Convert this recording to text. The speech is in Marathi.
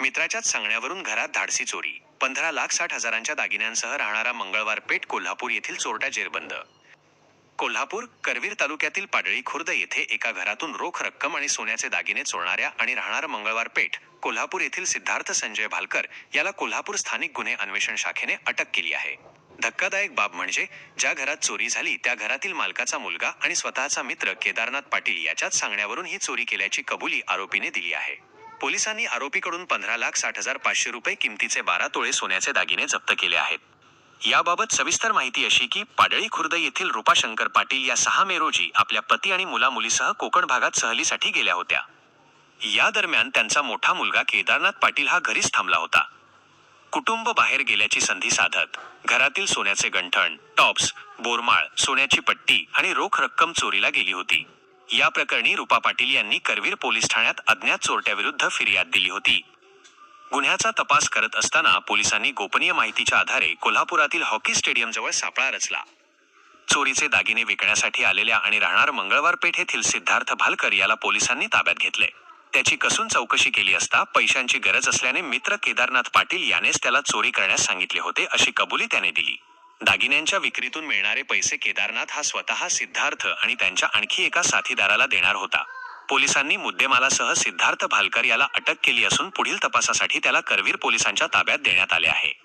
मित्राच्याच सांगण्यावरून घरात धाडसी चोरी. 15,60,000च्या दागिन्यांसह राहणारा मंगळवार पेठ कोल्हापूर येथील चोरटा जेरबंद. कोल्हापूर करवीर तालुक्यातील पाडळी खुर्द येथे एका घरातून रोख रक्कम आणि सोन्याचे दागिने चोरणाऱ्या आणि राहणारा मंगळवार पेठ कोल्हापूर येथील सिद्धार्थ संजय भालकर याला कोल्हापूर स्थानिक गुन्हे अन्वेषण शाखेने अटक केली आहे. धक्कादायक बाब म्हणजे ज्या घरात चोरी झाली त्या घरातील मालकाचा मुलगा आणि स्वतःचा मित्र केदारनाथ पाटील याच्याच सांगण्यावरून ही चोरी केल्याची कबुली आरोपीने दिली आहे. पोलिसांनी आरोपीकडून 15,60,500 रुपये किमतीचे 12 तोळे सोन्याचे दागिने जप्त केले आहेत. याबाबत सविस्तर माहिती अशी की पाडळी खुर्द येथील रूपा शंकर पाटील या 6 मे रोजी आपल्या पती आणि मुलामुलीसह कोकण भागात सहलीसाठी गेल्या होत्या. या दरम्यान त्यांचा मोठा मुलगा केदारनाथ पाटील हा घरीच थांबला होता. कुटुंब बाहेर गेल्याची संधी साधत घरातील सोन्याचे गंठण, टॉप्स, बोरमाळ, सोन्याची पट्टी आणि रोख रक्कम चोरीला गेली होती. या प्रकरणी रूपा पाटील यांनी करवीर पोलीस ठाण्यात अज्ञात चोरट्याविरुद्ध फिर्याद दिली होती. गुन्ह्याचा तपास करत असताना पोलिसांनी गोपनीय माहितीच्या आधारे कोल्हापुरातील हॉकी स्टेडियमजवळ सापळा रचला. चोरीचे दागिने विकण्यासाठी आलेल्या आणि राहणार मंगळवार पेठ येथील सिद्धार्थ भालकर याला पोलिसांनी ताब्यात घेतले. त्याची कसून चौकशी केली असता पैशांची गरज असल्याने मित्र केदारनाथ पाटील यानेच त्याला चोरी करण्यास सांगितले होते अशी कबुली त्याने दिली. दागिन्यांच्या विक्रीतून मिळणारे पैसे केदारनाथ हा स्वतः सिद्धार्थ आणि त्यांच्या आणखी एका साथीदाराला देणार होता. पोलिसांनी मुद्देमालासह सिद्धार्थ भालकर याला अटक केली असून पुढील तपासासाठी त्याला करवीर पोलिसांच्या ताब्यात देण्यात आले आहे.